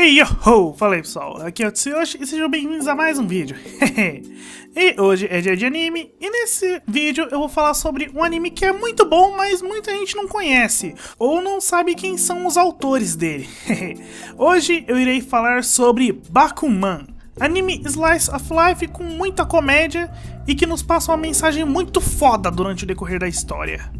Hey yo ho! Fala aí pessoal, aqui é o Tsuyoshi e sejam bem-vindos a mais um vídeo. E hoje é dia de anime e nesse vídeo eu vou falar sobre um anime que é muito bom, mas muita gente não conhece ou não sabe quem são os autores dele. Hoje eu irei falar sobre Bakuman, anime Slice of Life com muita comédia e que nos passa uma mensagem muito foda durante o decorrer da história.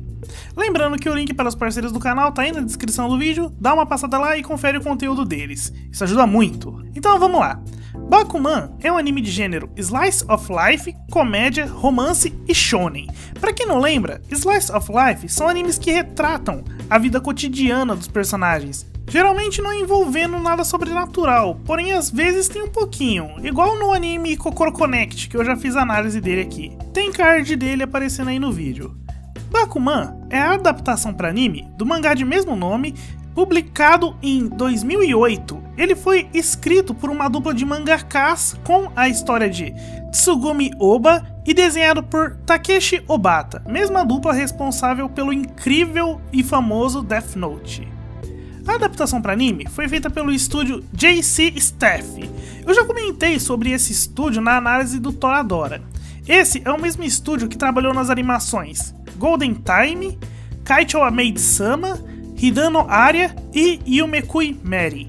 Lembrando que o link para os parceiros do canal tá aí na descrição do vídeo, dá uma passada lá e confere o conteúdo deles, isso ajuda muito. Então vamos lá. Bakuman é um anime de gênero Slice of Life, comédia, romance e shonen. Pra quem não lembra, Slice of Life são animes que retratam a vida cotidiana dos personagens, geralmente não envolvendo nada sobrenatural, porém às vezes tem um pouquinho, igual no anime Kokoro Connect, que eu já fiz análise dele aqui. Tem card dele aparecendo aí no vídeo. Bakuman é a adaptação para anime do mangá de mesmo nome, publicado em 2008. Ele foi escrito por uma dupla de mangakas com a história de Tsugumi Oba e desenhado por Takeshi Obata, mesma dupla responsável pelo incrível e famoso Death Note. A adaptação para anime foi feita pelo estúdio JC Staff. Eu já comentei sobre esse estúdio na análise do Toradora. Esse é o mesmo estúdio que trabalhou nas animações Golden Time, Kaicho wa Maid-sama, Hidano Aria e Yumekui Mary.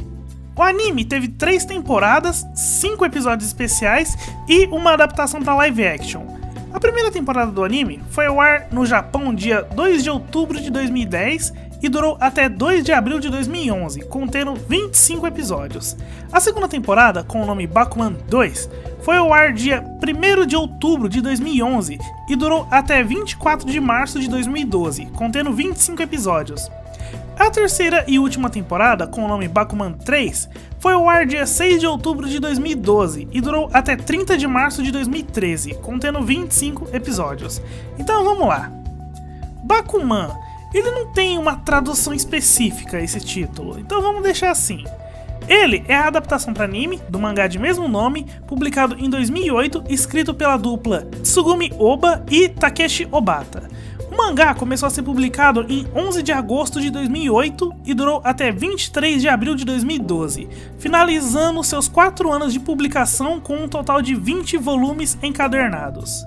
O anime teve 3 temporadas, 5 episódios especiais e uma adaptação para live action. A primeira temporada do anime foi ao ar no Japão dia 2 de outubro de 2010 e durou até 2 de abril de 2011, contendo 25 episódios. A segunda temporada, com o nome Bakuman 2, foi ao ar dia 1º de outubro de 2011 e durou até 24 de março de 2012, contendo 25 episódios. A terceira e última temporada, com o nome Bakuman 3, foi ao ar dia 6 de outubro de 2012 e durou até 30 de março de 2013, contendo 25 episódios. Então vamos lá. Bakuman, ele não tem uma tradução específica esse título, então vamos deixar assim. Ele é a adaptação para anime do mangá de mesmo nome, publicado em 2008, escrito pela dupla Tsugumi Oba e Takeshi Obata. O mangá começou a ser publicado em 11 de agosto de 2008 e durou até 23 de abril de 2012, finalizando seus 4 anos de publicação com um total de 20 volumes encadernados.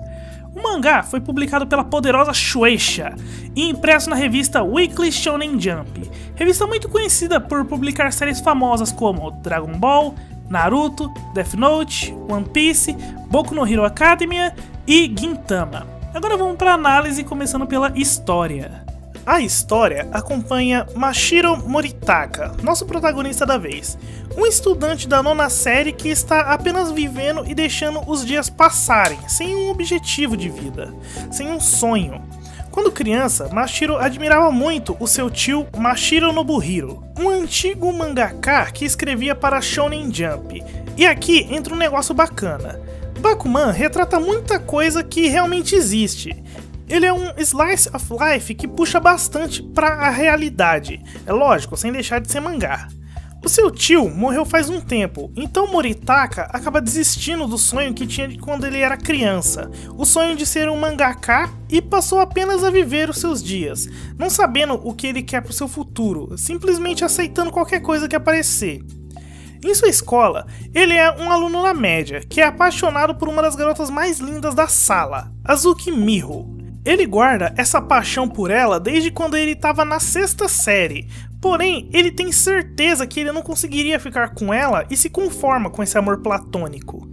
O mangá foi publicado pela poderosa Shueisha e impresso na revista Weekly Shonen Jump, revista muito conhecida por publicar séries famosas como Dragon Ball, Naruto, Death Note, One Piece, Boku no Hero Academia e Gintama. Agora vamos para a análise, começando pela história. A história acompanha Mashiro Moritaka, nosso protagonista da vez, um estudante da 9ª série que está apenas vivendo e deixando os dias passarem, sem um objetivo de vida, sem um sonho. Quando criança, Mashiro admirava muito o seu tio Mashiro Nobuhiro, um antigo mangaka que escrevia para a Shonen Jump. E aqui entra um negócio bacana. Bakuman retrata muita coisa que realmente existe. Ele é um slice of life que puxa bastante para a realidade, é lógico, sem deixar de ser mangá. O seu tio morreu faz um tempo, então Moritaka acaba desistindo do sonho que tinha de quando ele era criança, o sonho de ser um mangaka, e passou apenas a viver os seus dias, não sabendo o que ele quer para o seu futuro, simplesmente aceitando qualquer coisa que aparecer. Em sua escola, ele é um aluno na média, que é apaixonado por uma das garotas mais lindas da sala, Azuki Miho. Ele guarda essa paixão por ela desde quando ele estava na 6ª série, porém ele tem certeza que ele não conseguiria ficar com ela e se conforma com esse amor platônico.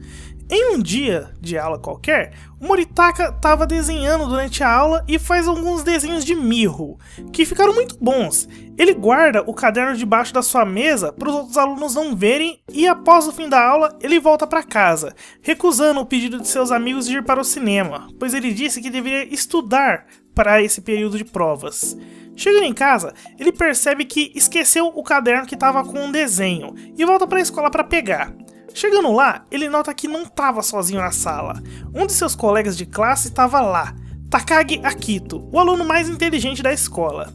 Em um dia de aula qualquer, o Moritaka estava desenhando durante a aula e faz alguns desenhos de Miho, que ficaram muito bons. Ele guarda o caderno debaixo da sua mesa para os outros alunos não verem e após o fim da aula ele volta para casa, recusando o pedido de seus amigos de ir para o cinema, pois ele disse que deveria estudar para esse período de provas. Chegando em casa, ele percebe que esqueceu o caderno que estava com um desenho e volta para a escola para pegar. Chegando lá, ele nota que não estava sozinho na sala. Um de seus colegas de classe estava lá, Takagi Akito, o aluno mais inteligente da escola.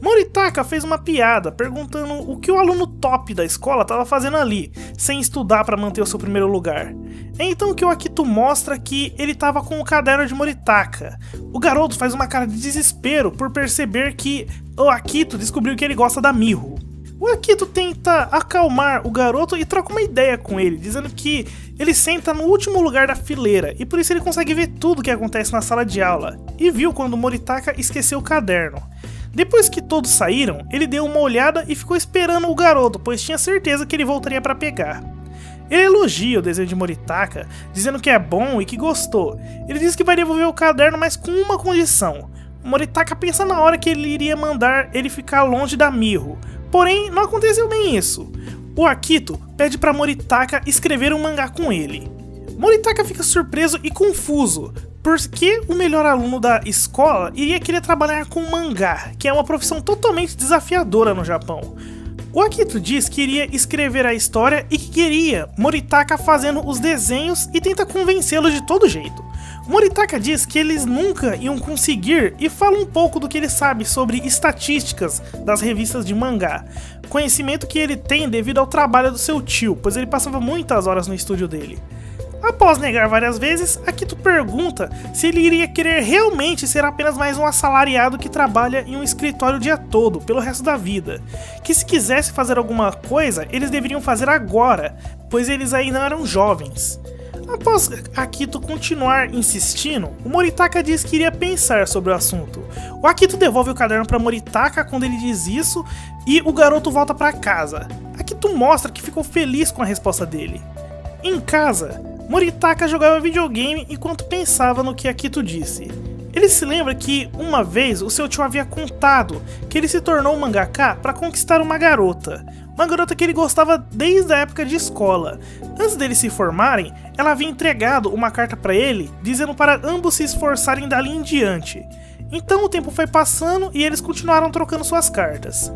Moritaka fez uma piada perguntando o que o aluno top da escola estava fazendo ali, sem estudar para manter o seu primeiro lugar. É então que o Akito mostra que ele estava com o caderno de Moritaka. O garoto faz uma cara de desespero por perceber que o Akito descobriu que ele gosta da Miho. O Akito tenta acalmar o garoto e troca uma ideia com ele, dizendo que ele senta no último lugar da fileira e por isso ele consegue ver tudo o que acontece na sala de aula, e viu quando Moritaka esqueceu o caderno. Depois que todos saíram, ele deu uma olhada e ficou esperando o garoto, pois tinha certeza que ele voltaria para pegar. Ele elogia o desenho de Moritaka, dizendo que é bom e que gostou. Ele diz que vai devolver o caderno, mas com uma condição. Moritaka pensa na hora que ele iria mandar ele ficar longe da Miho, porém não aconteceu bem isso. O Akito pede para Moritaka escrever um mangá com ele. Moritaka fica surpreso e confuso, porque o melhor aluno da escola iria querer trabalhar com mangá, que é uma profissão totalmente desafiadora no Japão. O Akito diz que iria escrever a história e que queria Moritaka fazendo os desenhos e tenta convencê-lo de todo jeito. Moritaka diz que eles nunca iam conseguir e fala um pouco do que ele sabe sobre estatísticas das revistas de mangá, conhecimento que ele tem devido ao trabalho do seu tio, pois ele passava muitas horas no estúdio dele. Após negar várias vezes, Akito pergunta se ele iria querer realmente ser apenas mais um assalariado que trabalha em um escritório o dia todo, pelo resto da vida. Que se quisesse fazer alguma coisa, eles deveriam fazer agora, pois eles ainda eram jovens. Após Akito continuar insistindo, o Moritaka diz que iria pensar sobre o assunto. O Akito devolve o caderno para Moritaka quando ele diz isso e o garoto volta para casa. Akito mostra que ficou feliz com a resposta dele. Em casa, Moritaka jogava videogame enquanto pensava no que Akito disse. Ele se lembra que, uma vez, o seu tio havia contado que ele se tornou um mangaka para conquistar uma garota que ele gostava desde a época de escola. Antes deles se formarem, ela havia entregado uma carta para ele, dizendo para ambos se esforçarem dali em diante. Então o tempo foi passando e eles continuaram trocando suas cartas.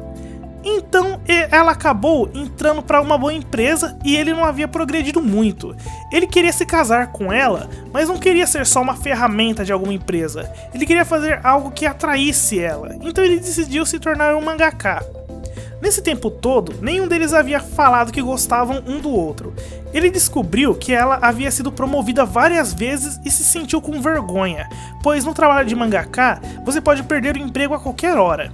Então ela acabou entrando para uma boa empresa e ele não havia progredido muito. Ele queria se casar com ela, mas não queria ser só uma ferramenta de alguma empresa. Ele queria fazer algo que atraísse ela, então ele decidiu se tornar um mangaka. Nesse tempo todo, nenhum deles havia falado que gostavam um do outro. Ele descobriu que ela havia sido promovida várias vezes e se sentiu com vergonha, pois no trabalho de mangaka você pode perder o emprego a qualquer hora.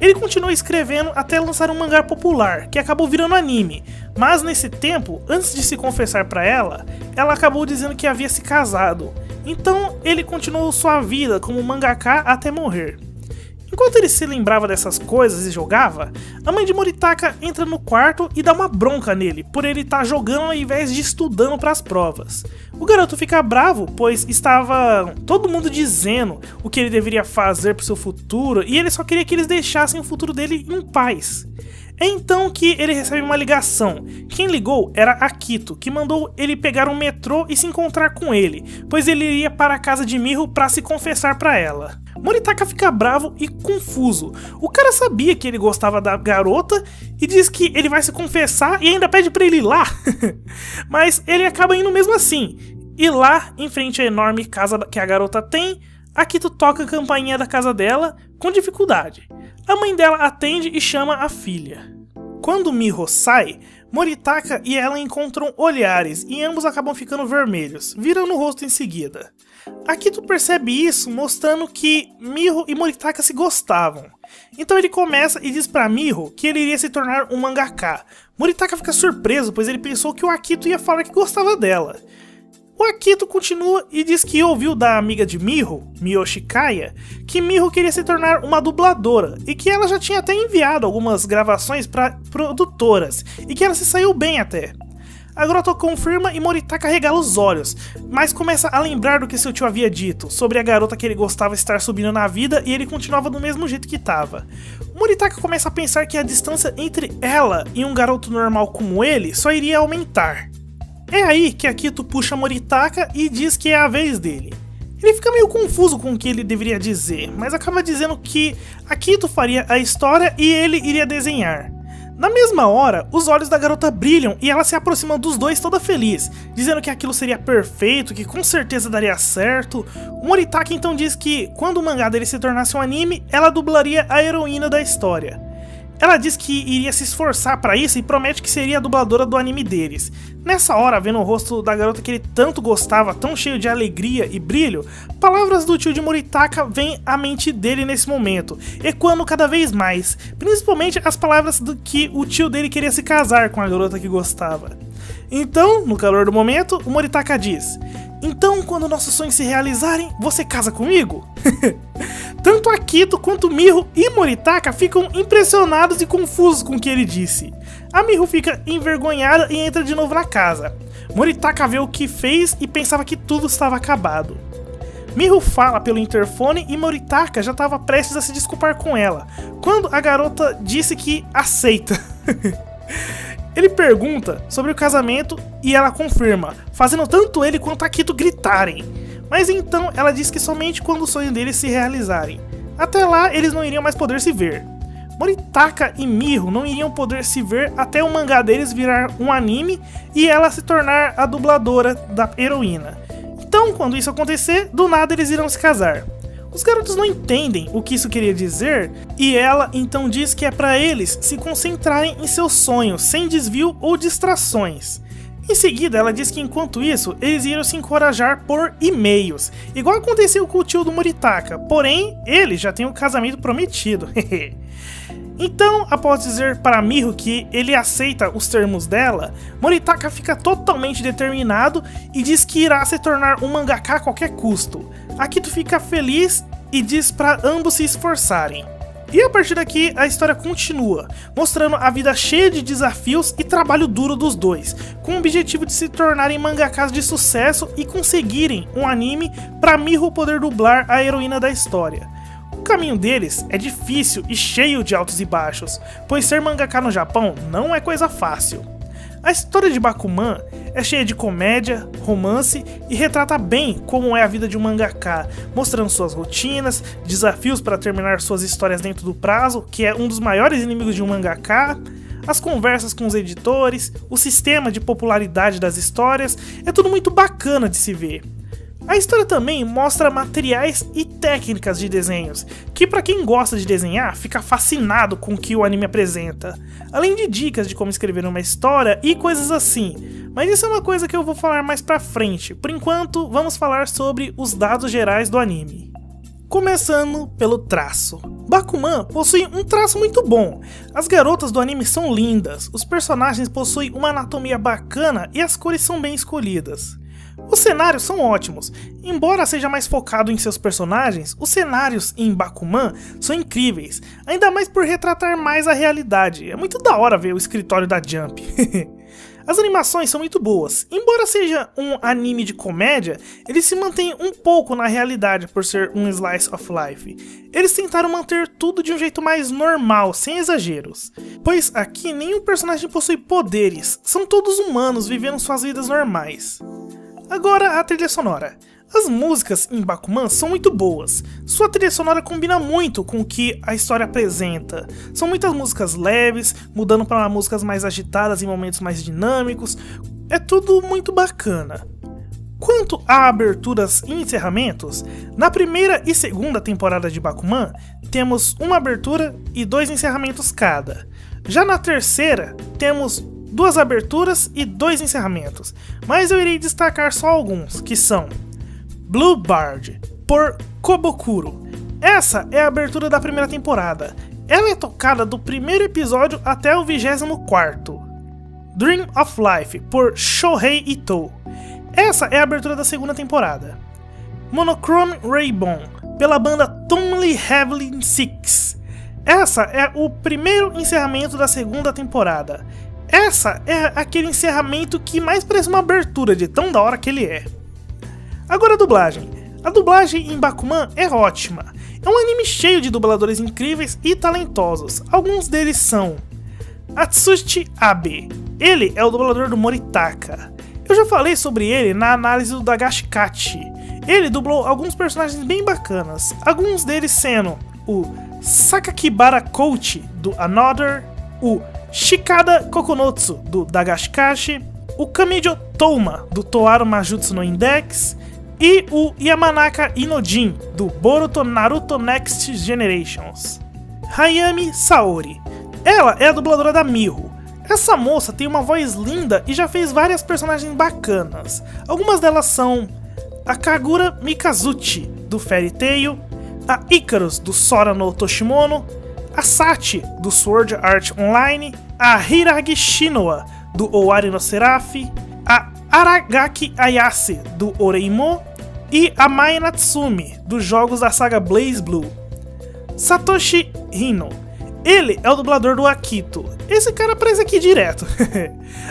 Ele continuou escrevendo até lançar um mangá popular, que acabou virando anime, mas nesse tempo, antes de se confessar para ela acabou dizendo que havia se casado. Então ele continuou sua vida como mangaka até morrer. Enquanto ele se lembrava dessas coisas e jogava, a mãe de Moritaka entra no quarto e dá uma bronca nele, por ele estar jogando ao invés de estudando para as provas. O garoto fica bravo, pois estava todo mundo dizendo o que ele deveria fazer para o seu futuro e ele só queria que eles deixassem o futuro dele em paz. É então que ele recebe uma ligação. Quem ligou era Akito, que mandou ele pegar um metrô e se encontrar com ele, pois ele iria para a casa de Miho para se confessar para ela. Moritaka fica bravo e confuso. O cara sabia que ele gostava da garota e diz que ele vai se confessar e ainda pede para ele ir lá. Mas ele acaba indo mesmo assim. E lá, em frente à enorme casa que a garota tem, Akito toca a campainha da casa dela com dificuldade. A mãe dela atende e chama a filha. Quando Miho sai, Moritaka e ela encontram olhares e ambos acabam ficando vermelhos, virando o rosto em seguida. Akito percebe isso mostrando que Miho e Moritaka se gostavam. Então ele começa e diz pra Miho que ele iria se tornar um mangaka. Moritaka fica surpreso, pois ele pensou que o Akito ia falar que gostava dela. O Akito continua e diz que ouviu da amiga de Miho, Miyoshi Kaya, que Miho queria se tornar uma dubladora e que ela já tinha até enviado algumas gravações para produtoras e que ela se saiu bem até. A garota confirma e Moritaka regala os olhos, mas começa a lembrar do que seu tio havia dito, sobre a garota que ele gostava estar subindo na vida e ele continuava do mesmo jeito que estava. Moritaka começa a pensar que a distância entre ela e um garoto normal como ele só iria aumentar. É aí que Akito puxa Moritaka e diz que é a vez dele. Ele fica meio confuso com o que ele deveria dizer, mas acaba dizendo que Akito faria a história e ele iria desenhar. Na mesma hora, os olhos da garota brilham e ela se aproxima dos dois toda feliz, dizendo que aquilo seria perfeito, que com certeza daria certo. O Moritaka então diz que, quando o mangá dele se tornasse um anime, ela dublaria a heroína da história. Ela diz que iria se esforçar para isso e promete que seria a dubladora do anime deles. Nessa hora, vendo o rosto da garota que ele tanto gostava, tão cheio de alegria e brilho, palavras do tio de Moritaka vêm à mente dele nesse momento, ecoando cada vez mais, principalmente as palavras do que o tio dele queria se casar com a garota que gostava. Então, no calor do momento, o Moritaka diz: "Então, quando nossos sonhos se realizarem, você casa comigo?" Tanto Akito quanto Miho e Moritaka ficam impressionados e confusos com o que ele disse. A Miho fica envergonhada e entra de novo na casa. Moritaka vê o que fez e pensava que tudo estava acabado. Miho fala pelo interfone e Moritaka já estava prestes a se desculpar com ela, quando a garota disse que aceita. Ele pergunta sobre o casamento e ela confirma, fazendo tanto ele quanto Akito gritarem. Mas então ela diz que somente quando o sonho deles se realizarem. Até lá eles não iriam mais poder se ver. Moritaka e Miho não iriam poder se ver até o mangá deles virar um anime e ela se tornar a dubladora da heroína. Então, quando isso acontecer, do nada eles irão se casar. Os garotos não entendem o que isso queria dizer e ela então diz que é para eles se concentrarem em seus sonhos, sem desvio ou distrações. Em seguida, ela diz que enquanto isso, eles iriam se encorajar por e-mails, igual aconteceu com o tio do Moritaka, porém, ele já tem um casamento prometido. Então, após dizer para Miho que ele aceita os termos dela, Moritaka fica totalmente determinado e diz que irá se tornar um mangaka a qualquer custo. Akito fica feliz e diz para ambos se esforçarem. E a partir daqui a história continua, mostrando a vida cheia de desafios e trabalho duro dos dois, com o objetivo de se tornarem mangakas de sucesso e conseguirem um anime para Miho poder dublar a heroína da história. O caminho deles é difícil e cheio de altos e baixos, pois ser mangaka no Japão não é coisa fácil. A história de Bakuman é cheia de comédia, romance e retrata bem como é a vida de um mangaka, mostrando suas rotinas, desafios para terminar suas histórias dentro do prazo, que é um dos maiores inimigos de um mangaka, as conversas com os editores, o sistema de popularidade das histórias, é tudo muito bacana de se ver. A história também mostra materiais e técnicas de desenhos, que para quem gosta de desenhar fica fascinado com o que o anime apresenta, além de dicas de como escrever uma história e coisas assim, mas isso é uma coisa que eu vou falar mais pra frente. Por enquanto, vamos falar sobre os dados gerais do anime. Começando pelo traço. Bakuman possui um traço muito bom, as garotas do anime são lindas, os personagens possuem uma anatomia bacana e as cores são bem escolhidas. Os cenários são ótimos, embora seja mais focado em seus personagens, os cenários em Bakuman são incríveis, ainda mais por retratar mais a realidade, é muito da hora ver o escritório da Jump. As animações são muito boas, embora seja um anime de comédia, ele se mantém um pouco na realidade por ser um slice of life. Eles tentaram manter tudo de um jeito mais normal, sem exageros, pois aqui nenhum personagem possui poderes, são todos humanos vivendo suas vidas normais. Agora a trilha sonora. As músicas em Bakuman são muito boas, sua trilha sonora combina muito com o que a história apresenta. São muitas músicas leves, mudando para músicas mais agitadas em momentos mais dinâmicos, é tudo muito bacana. Quanto a aberturas e encerramentos, na primeira e segunda temporada de Bakuman, temos uma abertura e 2 encerramentos cada. Já na terceira, temos 2 aberturas e 2 encerramentos, mas eu irei destacar só alguns, que são Blue Bard, por Kobokuro. Essa é a abertura da primeira temporada, ela é tocada do primeiro episódio até o 24º. Dream of Life, por Shohei Ito. Essa é a abertura da segunda temporada. Monochrome Rainbow, pela banda Tomly Heavenly Six. Essa é o primeiro encerramento da segunda temporada. Essa é aquele encerramento que mais parece uma abertura de tão da hora que ele é. Agora a dublagem. A dublagem em Bakuman é ótima. É um anime cheio de dubladores incríveis e talentosos. Alguns deles são Atsushi Abe. Ele é o dublador do Moritaka. Eu já falei sobre ele na análise do Dagashikachi. Ele dublou alguns personagens bem bacanas. Alguns deles sendo o Sakakibara Kouchi do Another, o Shikada Kokonotsu, do Dagashikashi, o Kamijo Touma, do Toaru Majutsu no Index, e o Yamanaka Inojin, do Boruto Naruto Next Generations. Hayami Saori. Ela é a dubladora da Miho. Essa moça tem uma voz linda e já fez várias personagens bacanas. Algumas delas são a Kagura Mikazuchi, do Fairy Tail, a Icarus, do Sora no Toshimono, a Sachi, do Sword Art Online, a Hiragi Shinoa, do Owari no Seraph, a Aragaki Ayase, do Oreimo, e a Mai Natsumi, dos jogos da saga BlazBlue. Satoshi Hino. Ele é o dublador do Akito. Esse cara aparece aqui direto.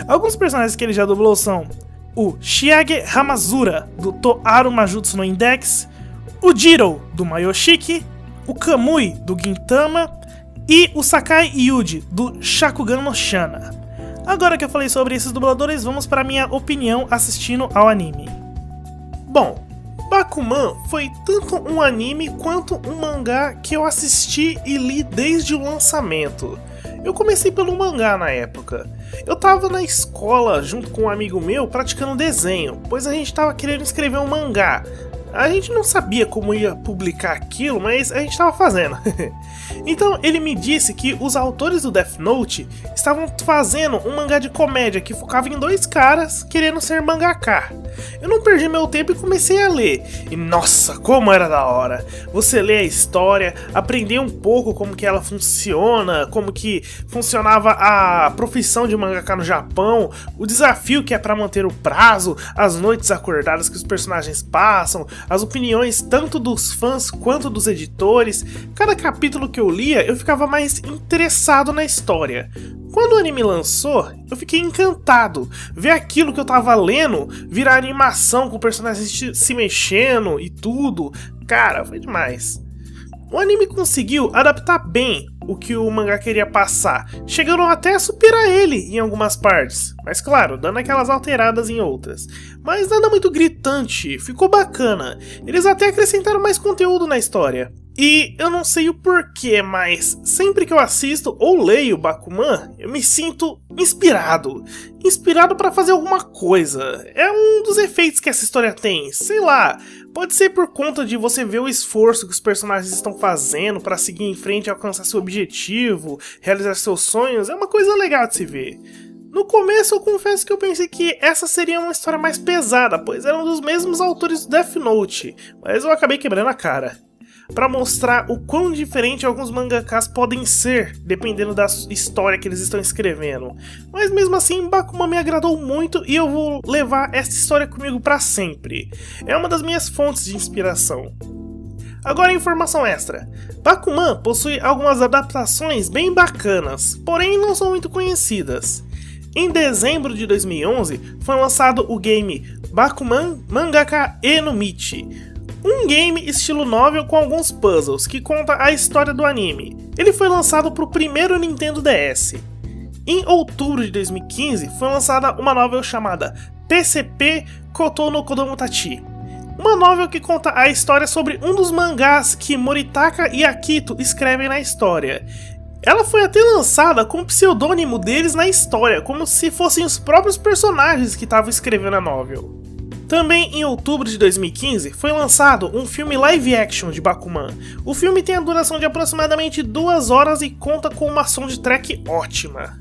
Alguns personagens que ele já dublou são o Shiage Hamazura, do Toaru Majutsu no Index, o Jiro, do Mayoshiki, o Kamui, do Gintama, e o Sakai Yuji, do Shakugan no Shana. Agora que eu falei sobre esses dubladores, vamos para a minha opinião assistindo ao anime. Bom, Bakuman foi tanto um anime quanto um mangá que eu assisti e li desde o lançamento. Eu comecei pelo mangá na época. Eu tava na escola junto com um amigo meu praticando desenho, pois a gente tava querendo escrever um mangá. A gente não sabia como ia publicar aquilo, mas a gente tava fazendo. Então ele me disse que os autores do Death Note estavam fazendo um mangá de comédia que focava em dois caras querendo ser mangaka. Eu não perdi meu tempo e comecei a ler. E nossa, como era da hora! Você lê a história, aprender um pouco como que ela funciona, como que funcionava a profissão de mangaka no Japão, o desafio que é para manter o prazo, as noites acordadas que os personagens passam, as opiniões tanto dos fãs quanto dos editores. Cada capítulo que eu lia, eu ficava mais interessado na história. Quando o anime lançou, eu fiquei encantado. Ver aquilo que eu tava lendo virar animação com personagens se mexendo e tudo. Cara, foi demais. O anime conseguiu adaptar bem o que o mangá queria passar, chegando até a superar ele em algumas partes, mas claro, dando aquelas alteradas em outras. Mas nada muito gritante, ficou bacana. Eles até acrescentaram mais conteúdo na história. E eu não sei o porquê, mas sempre que eu assisto ou leio Bakuman, eu me sinto inspirado. Inspirado pra fazer alguma coisa. É um dos efeitos que essa história tem, sei lá. Pode ser por conta de você ver o esforço que os personagens estão fazendo pra seguir em frente e alcançar seu objetivo, realizar seus sonhos, é uma coisa legal de se ver. No começo eu confesso que eu pensei que essa seria uma história mais pesada, pois era um dos mesmos autores do Death Note, mas eu acabei quebrando a cara. Pra mostrar o quão diferente alguns mangakas podem ser, dependendo da história que eles estão escrevendo. Mas mesmo assim, Bakuman me agradou muito e eu vou levar essa história comigo pra sempre. É uma das minhas fontes de inspiração. Agora informação extra. Bakuman possui algumas adaptações bem bacanas, porém não são muito conhecidas. Em dezembro de 2011, foi lançado o game Bakuman Mangaka e no Michi, um game estilo novel com alguns puzzles que conta a história do anime. Ele foi lançado para o primeiro Nintendo DS. Em outubro de 2015 foi lançada uma novel chamada PCP Kotou no Kodomotachi, uma novel que conta a história sobre um dos mangás que Moritaka e Akito escrevem na história. Ela foi até lançada com o pseudônimo deles na história, como se fossem os próprios personagens que estavam escrevendo a novel. Também em outubro de 2015 foi lançado um filme live action de Bakuman. O filme tem a duração de aproximadamente 2 horas e conta com uma soundtrack ótima.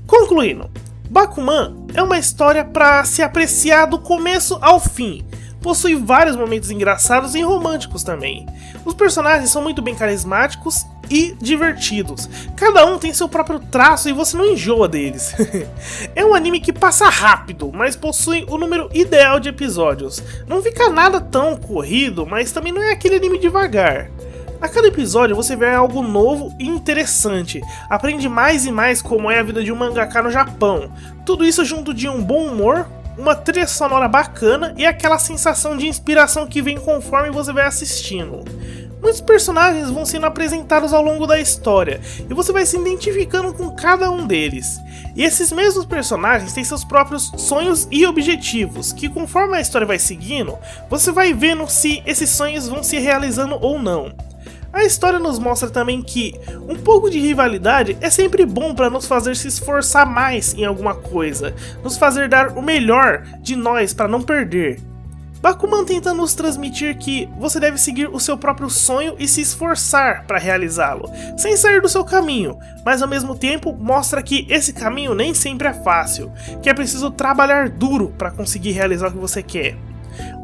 Concluindo, Bakuman é uma história para se apreciar do começo ao fim. Possui vários momentos engraçados e românticos também. Os personagens são muito bem carismáticos e divertidos. Cada um tem seu próprio traço e você não enjoa deles. É um anime que passa rápido, mas possui o número ideal de episódios. Não fica nada tão corrido, mas também não é aquele anime devagar. A cada episódio você vê algo novo e interessante, aprende mais e mais como é a vida de um mangaka no Japão. Tudo isso junto de um bom humor, uma trilha sonora bacana e aquela sensação de inspiração que vem conforme você vai assistindo. Muitos personagens vão sendo apresentados ao longo da história e você vai se identificando com cada um deles. E esses mesmos personagens têm seus próprios sonhos e objetivos, que conforme a história vai seguindo, você vai vendo se esses sonhos vão se realizando ou não. A história nos mostra também que um pouco de rivalidade é sempre bom para nos fazer se esforçar mais em alguma coisa, nos fazer dar o melhor de nós para não perder. Bakuman tenta nos transmitir que você deve seguir o seu próprio sonho e se esforçar para realizá-lo, sem sair do seu caminho, mas ao mesmo tempo mostra que esse caminho nem sempre é fácil, que é preciso trabalhar duro para conseguir realizar o que você quer.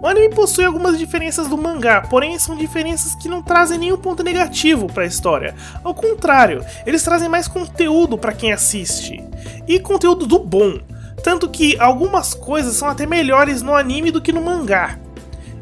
O anime possui algumas diferenças do mangá, porém são diferenças que não trazem nenhum ponto negativo para a história. Ao contrário, eles trazem mais conteúdo para quem assiste, e conteúdo do bom. Tanto que algumas coisas são até melhores no anime do que no mangá.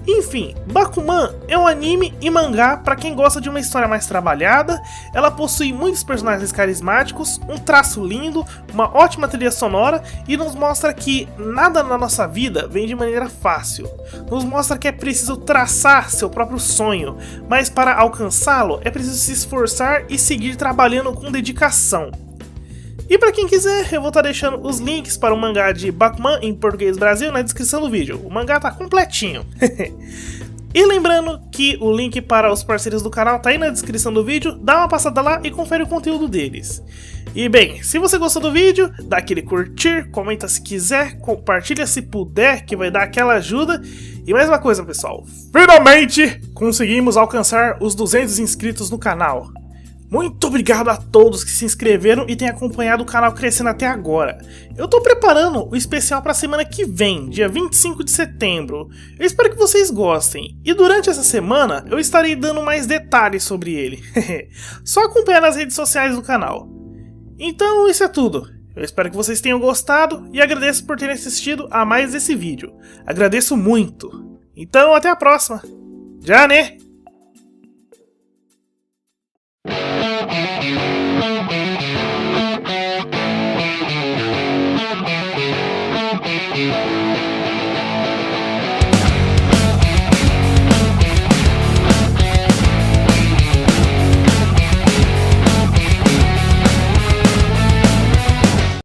Enfim, Bakuman é um anime e mangá para quem gosta de uma história mais trabalhada. Ela possui muitos personagens carismáticos, um traço lindo, uma ótima trilha sonora e nos mostra que nada na nossa vida vem de maneira fácil. Nos mostra que é preciso traçar seu próprio sonho, mas para alcançá-lo é preciso se esforçar e seguir trabalhando com dedicação. E para quem quiser, eu vou estar deixando os links para o mangá de Bakuman em português Brasil na descrição do vídeo. O mangá tá completinho. E lembrando que o link para os parceiros do canal tá aí na descrição do vídeo, dá uma passada lá e confere o conteúdo deles. E bem, se você gostou do vídeo, dá aquele curtir, comenta se quiser, compartilha se puder, que vai dar aquela ajuda. E mais uma coisa, pessoal, finalmente conseguimos alcançar os 200 inscritos no canal. Muito obrigado a todos que se inscreveram e têm acompanhado o canal crescendo até agora. Eu tô preparando o especial para a semana que vem, dia 25 de setembro. Eu espero que vocês gostem. E durante essa semana eu estarei dando mais detalhes sobre ele. Só acompanhar nas redes sociais do canal. Então isso é tudo. Eu espero que vocês tenham gostado e agradeço por terem assistido a mais esse vídeo. Agradeço muito. Então até a próxima. Já né?